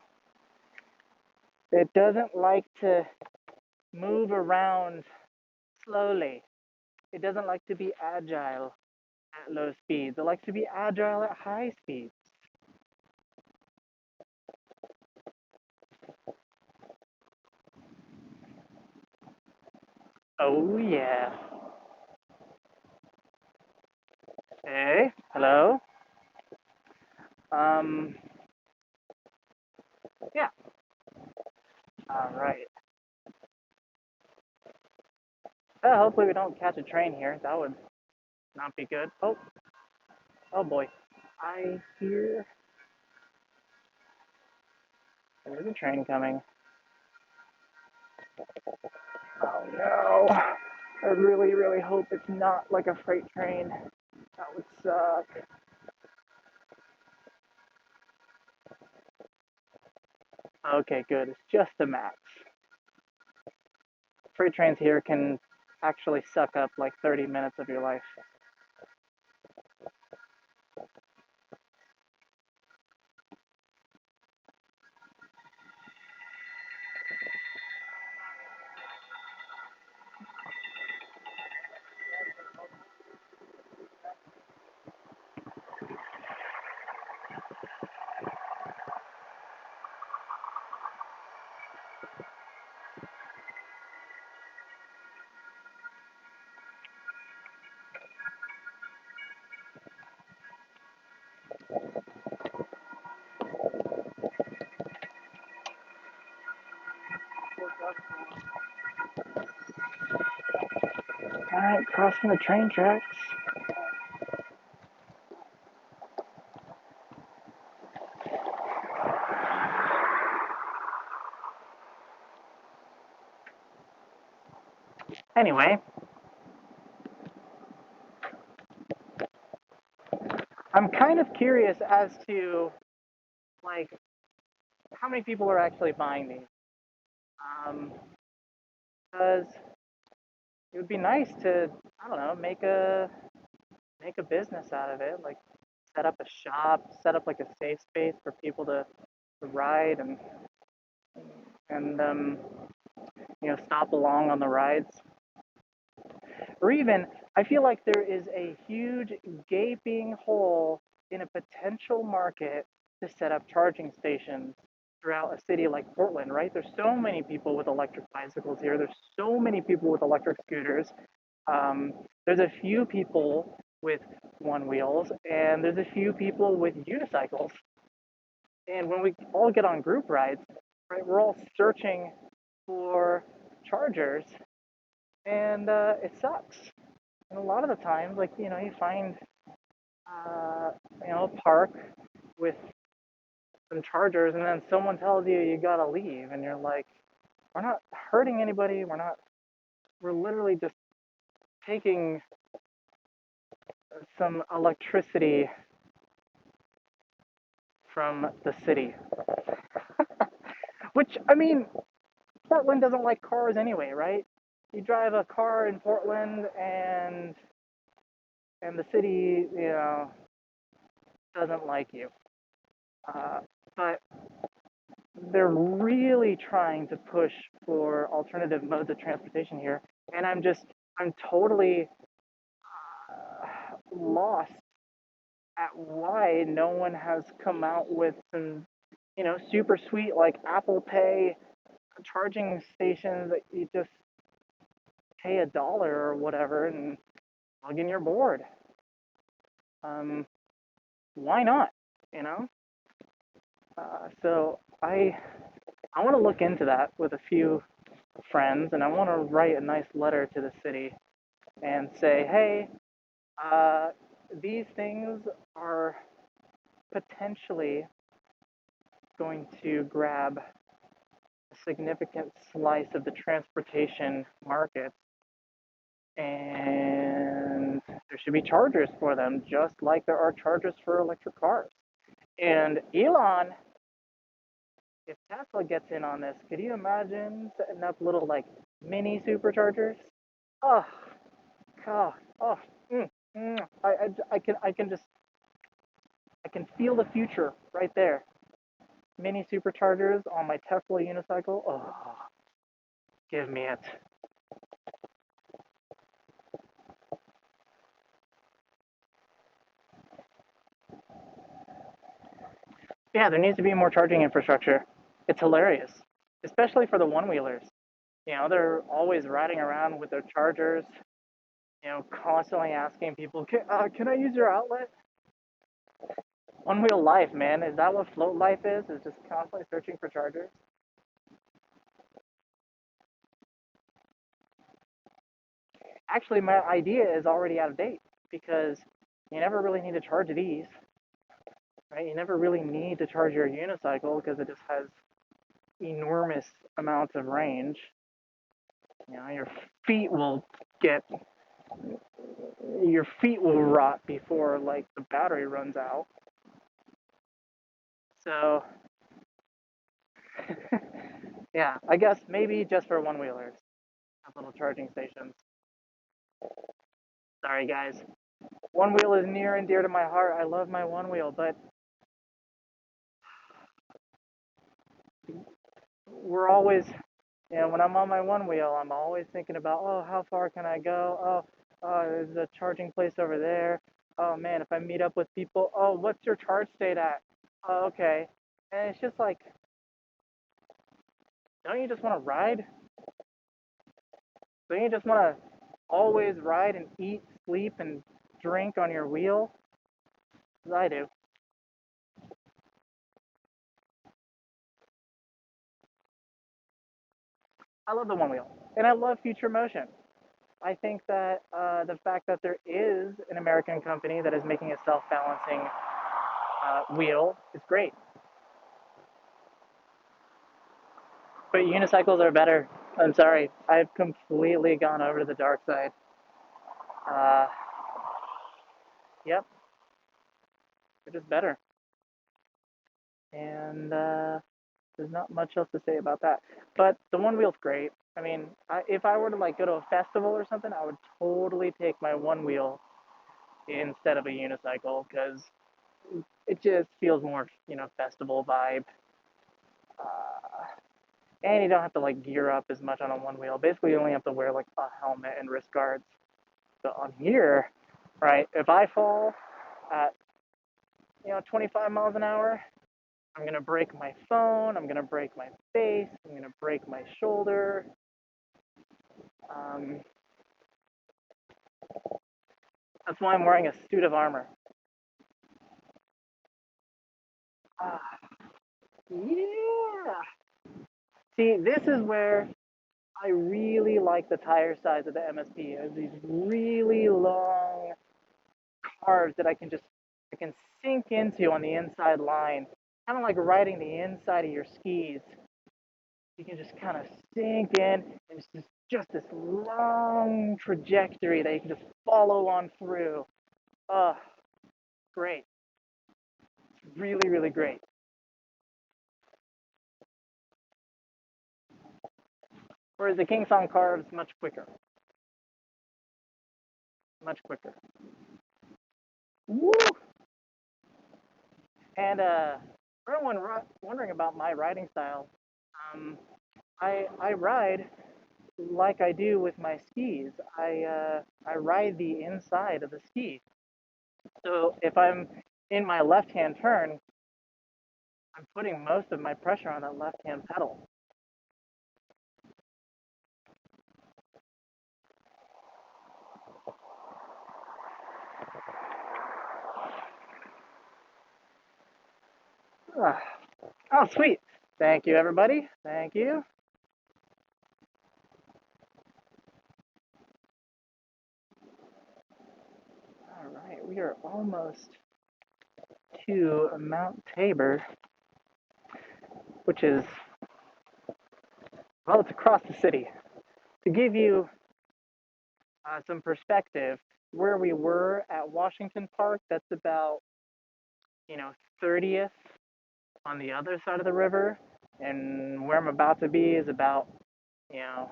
It doesn't like to move around slowly. It doesn't like to be agile at low speeds. It likes to be agile at high speeds. Oh yeah. Hey, hello. Um, yeah. All right. Hopefully we don't catch a train here. That would not be good. Oh, oh boy. I hear there's a train coming. Oh no. I really, really hope it's not like a freight train. That would suck. Okay, good. It's just a match. Freight trains here can actually suck up like 30 minutes of your life. Alright, crossing the train tracks. Anyway, I'm kind of curious as to like how many people are actually buying these. Um, because it would be nice to, I don't know, make a business out of it. Like set up a shop, set up like a safe space for people to ride and stop along on the rides. Or even, I feel like there is a huge gaping hole in a potential market to set up charging stations throughout a city like Portland, right? There's so many people with electric bicycles here. There's so many people with electric scooters. There's a few people with one wheels, and there's a few people with unicycles. And when we all get on group rides, right, we're all searching for chargers, and it sucks. And a lot of the times, like you find a park with some chargers, and then someone tells you you gotta leave, and you're like, we're not hurting anybody. We're not. We're literally just taking some electricity from the city. Which I mean, Portland doesn't like cars anyway, right? You drive a car in Portland, and the city, doesn't like you. But they're really trying to push for alternative modes of transportation here, and I'm totally lost at why no one has come out with some super sweet like Apple Pay charging stations that you just pay $1 or whatever and plug in your board. um why not, you know so I want to look into that with a few friends, and I want to write a nice letter to the city and say, hey, uh, these things are potentially going to grab a significant slice of the transportation market, and there should be chargers for them, just like there are chargers for electric cars. And Elon, if Tesla gets in on this, could you imagine setting up little like mini superchargers? Oh, God. Oh, I can feel the future right there. Mini superchargers on my Tesla unicycle. Oh, give me it. Yeah, there needs to be more charging infrastructure. It's hilarious, especially for the one wheelers. They're always riding around with their chargers, constantly asking people, can I use your outlet? One wheel life, man. Is that what float life is? Is just constantly searching for chargers? Actually, my idea is already out of date because you never really need to charge these, right? You never really need to charge your unicycle because it just has enormous amounts of range. Your feet will get your feet will rot before like the battery runs out. So yeah, I guess maybe just for one wheelers, have little charging stations. Sorry guys, one wheel is near and dear to my heart. I love my one wheel, but we're always, when I'm on my one wheel, I'm always thinking about, oh, how far can I go? There's a charging place over there. Oh man, if I meet up with people, oh, what's your charge state at? Oh, okay. And it's just like, don't you just want to ride? Don't you just want to always ride and eat, sleep, and drink on your wheel? As I do. I love the one wheel, and I love future motion. I think that the fact that there is an American company that is making a self-balancing wheel is great. But unicycles are better. I'm sorry, I've completely gone over to the dark side. Uh, yep, they're just better. And there's not much else to say about that. But the one wheel's great. I mean, if I were to like go to a festival or something, I would totally take my one wheel instead of a unicycle because it just feels more, festival vibe. Uh, and you don't have to like gear up as much on a one wheel. Basically, you only have to wear like a helmet and wrist guards. But on here, right, if I fall at 25 miles an hour, I'm gonna break my phone. I'm gonna break my face. I'm gonna break my shoulder. Um, that's why I'm wearing a suit of armor. Ah, yeah. See, this is where I really like the tire size of the MSP. There's these really long carbs that I can sink into on the inside line, kind of like riding the inside of your skis. You can just kind of sink in, and it's just this long trajectory that you can just follow on through. Oh, great! It's really, really great. Whereas the King Song carbs much quicker, much quicker. Woo! And for everyone wondering about my riding style, um, I ride like I do with my skis. I ride the inside of the ski. So if I'm in my left hand turn, I'm putting most of my pressure on that left hand pedal. Ah, oh, sweet. Thank you, everybody. Thank you. All right, we are almost to Mount Tabor, which is, well, it's across the city. To give you some perspective, where we were at Washington Park, that's about, 30th on the other side of the river. And where I'm about to be is about, you know,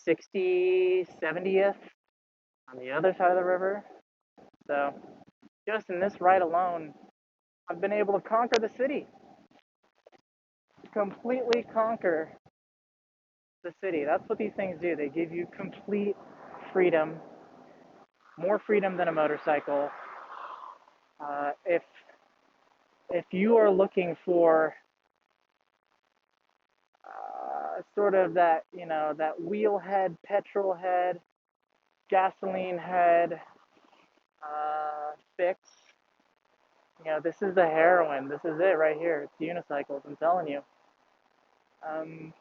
60, 70th on the other side of the river. So just in this ride alone, I've been able to conquer the city, completely conquer the city. That's what these things do. They give you complete freedom, more freedom than a motorcycle. If if you are looking for sort of that, that wheel head, petrol head, gasoline head fix, this is the heroin. This is it right here. It's unicycles. I'm telling you. Um,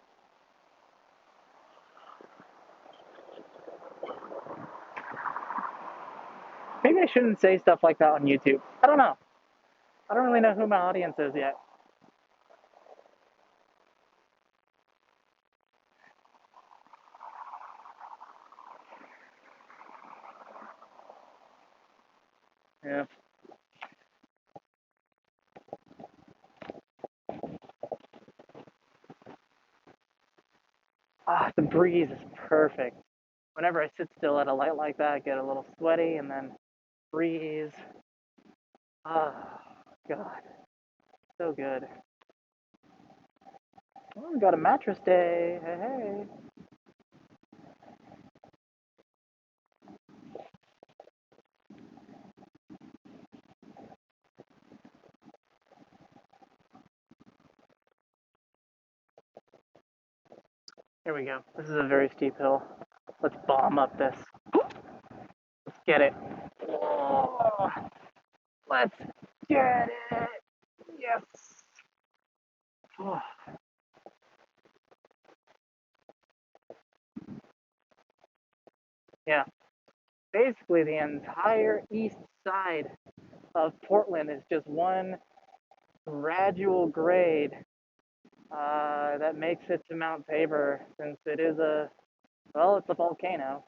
Maybe I shouldn't say stuff like that on YouTube. I don't know. I don't really know who my audience is yet. Yeah. The breeze is perfect. Whenever I sit still at a light like that, I get a little sweaty and then breeze. Ah, God, so good. Oh, we got a mattress day. Hey, hey. Here we go. This is a very steep hill. Let's bomb up this. Let's get it. Oh, let's get it. Yes. Oh, yeah. Basically, the entire east side of Portland is just one gradual grade that makes it to Mount Tabor, since it is it's a volcano.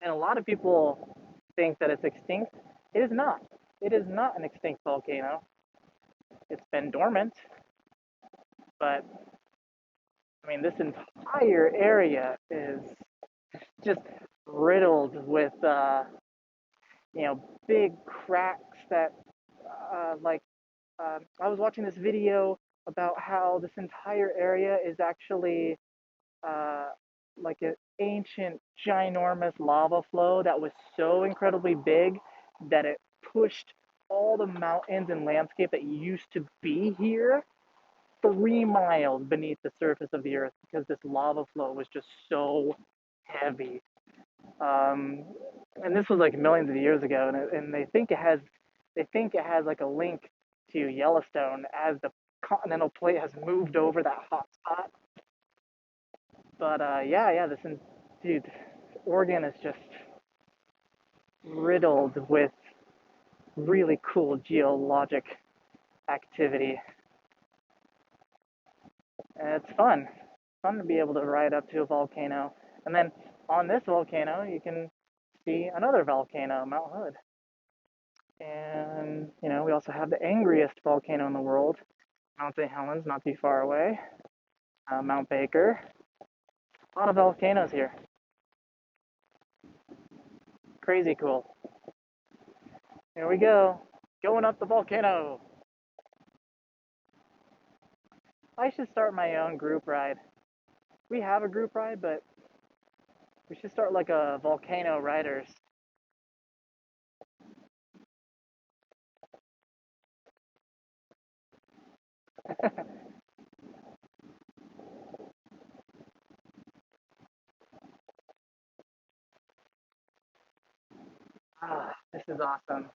And a lot of people think that it's extinct. It is not. It is not an extinct volcano. It's been dormant, but I mean, this entire area is just riddled with, big cracks that, like, I was watching this video about how this entire area is actually uh, like an ancient, ginormous lava flow that was so incredibly big that it pushed all the mountains and landscape that used to be here 3 miles beneath the surface of the earth because this lava flow was just so heavy. Um, and this was like millions of years ago, and they think it has like a link to Yellowstone as the continental plate has moved over that hot spot. But yeah, dude, Oregon is just riddled with really cool geologic activity. And it's fun to be able to ride up to a volcano, and then on this volcano you can see another volcano, Mount Hood. And we also have the angriest volcano in the world, Mount St. Helens, not too far away. Mount Baker. A lot of volcanoes here. Crazy cool. Here we go. Going up the volcano. I should start my own group ride. We have a group ride, but we should start like a volcano riders. This is awesome.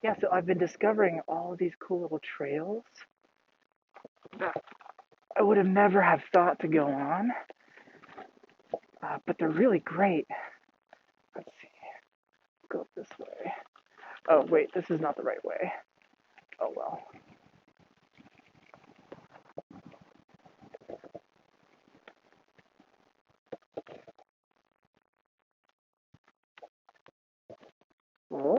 Yeah, so I've been discovering all of these cool little trails that I would have never have thought to go on, but they're really great. Let's see, go this way. Oh wait, this is not the right way. Oh well. Oh,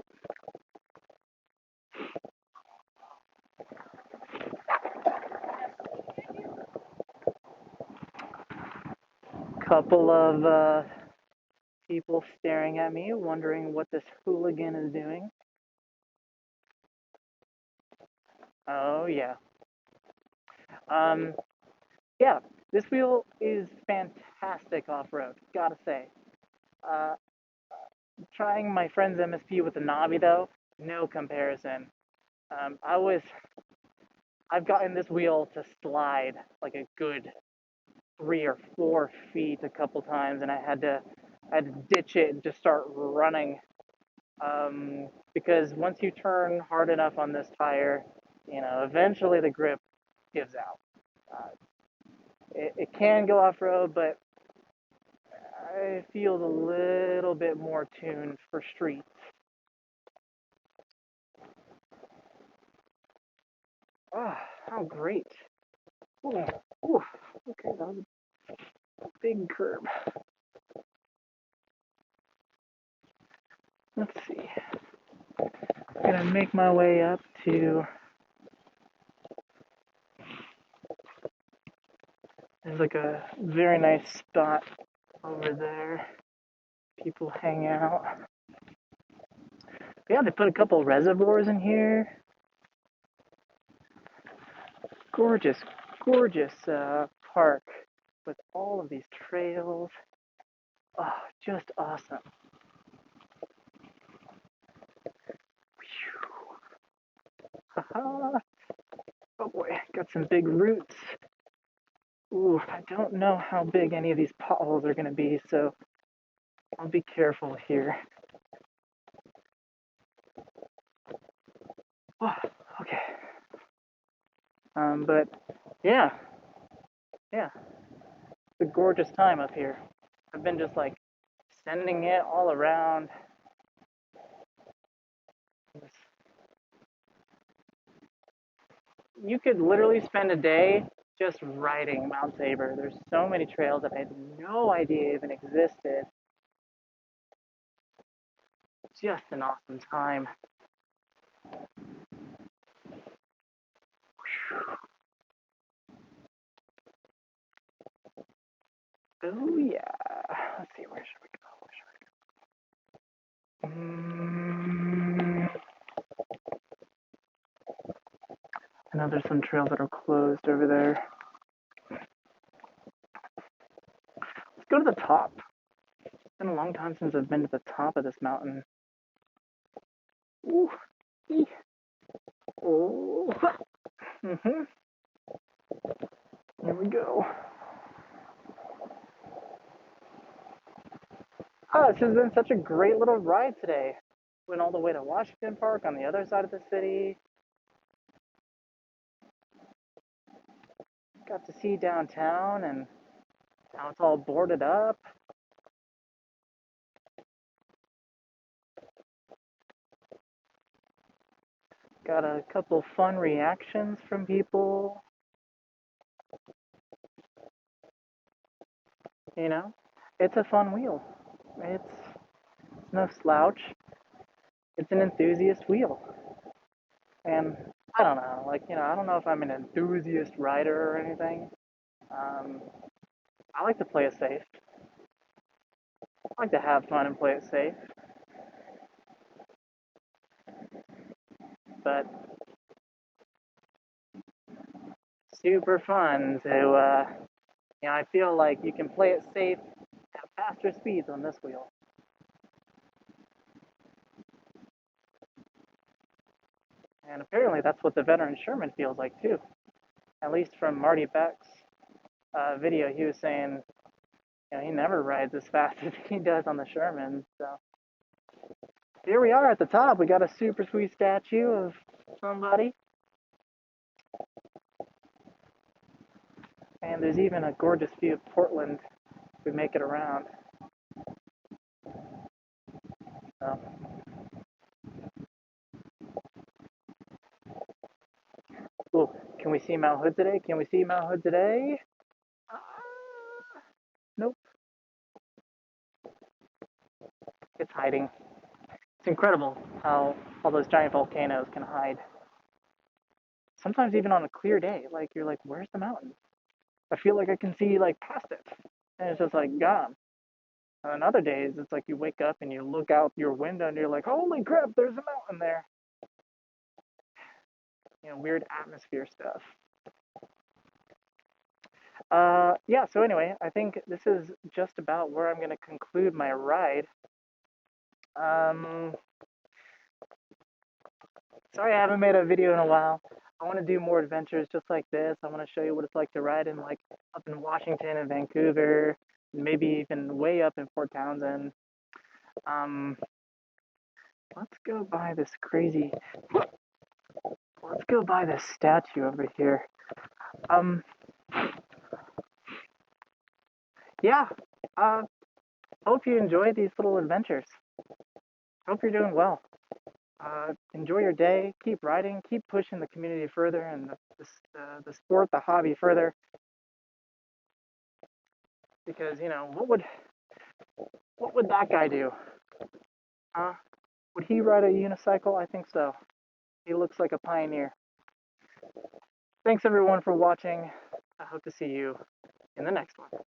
couple of people staring at me, wondering what this hooligan is doing. Oh yeah. Um, yeah, this wheel is fantastic off-road, gotta say. Uh, Trying my friend's MSP with the Navi though, no comparison. Um, I was, I've gotten this wheel to slide like a good 3 or 4 feet a couple times, and I had to ditch it and just start running. Because once you turn hard enough on this tire, eventually the grip gives out. Uh, it can go off road, but I feel a little bit more tuned for streets. Oh, how great. Ooh, ooh, okay, that was a big curb. Let's see. I'm gonna make my way up to. There's like a very nice spot over there. People hang out. Yeah, they put a couple reservoirs in here. Gorgeous, gorgeous park with all of these trails. Oh, just awesome. Haha. Oh boy, got some big roots. Ooh, I don't know how big any of these potholes are going to be, so I'll be careful here. Oh, okay. But yeah, yeah, it's a gorgeous time up here. I've been just like sending it all around. You could literally spend a day just riding Mount Tabor. There's so many trails that I had no idea even existed. Just an awesome time. Oh yeah. Let's see, where should we go? I know there's some trails that are closed over there. Let's go to the top. It's been a long time since I've been to the top of this mountain. Ooh. Oh. Mm-hmm. Here we go. Oh, this has been such a great little ride today. Went all the way to Washington Park on the other side of the city. Got to see downtown, and now it's all boarded up. Got a couple fun reactions from people. You know, it's a fun wheel. It's no slouch. It's an enthusiast wheel. And I don't know, I don't know if I'm an enthusiast rider or anything. Um, I like to play it safe. I like to have fun and play it safe. But super fun to, I feel like you can play it safe at faster speeds on this wheel. And apparently that's what the veteran Sherman feels like too. At least from Marty Beck's video, he was saying, he never rides as fast as he does on the Sherman. So here we are at the top. We got a super sweet statue of somebody. And there's even a gorgeous view of Portland if we make it around. So, cool. Can we see Mount Hood today? Can we see Mount Hood today? Nope. It's hiding. It's incredible how all those giant volcanoes can hide. Sometimes even on a clear day, like you're like, where's the mountain? I feel like I can see like past it, and it's just like gone. On other days, it's like you wake up and you look out your window and you're like, holy crap, there's a mountain there. Weird atmosphere stuff. Yeah, so anyway, I think this is just about where I'm going to conclude my ride. Um, Sorry I haven't made a video in a while. I want to do more adventures just like this. I want to show you what it's like to ride in like up in Washington and Vancouver, maybe even way up in Fort Townsend. Um, let's go by this crazy. Let's go by this statue over here. Um, yeah. Hope you enjoy these little adventures. Hope you're doing well. Enjoy your day. Keep riding. Keep pushing the community further and the sport, the hobby further. Because what would that guy do? Huh? Would he ride a unicycle? I think so. He looks like a pioneer. Thanks everyone for watching. I hope to see you in the next one.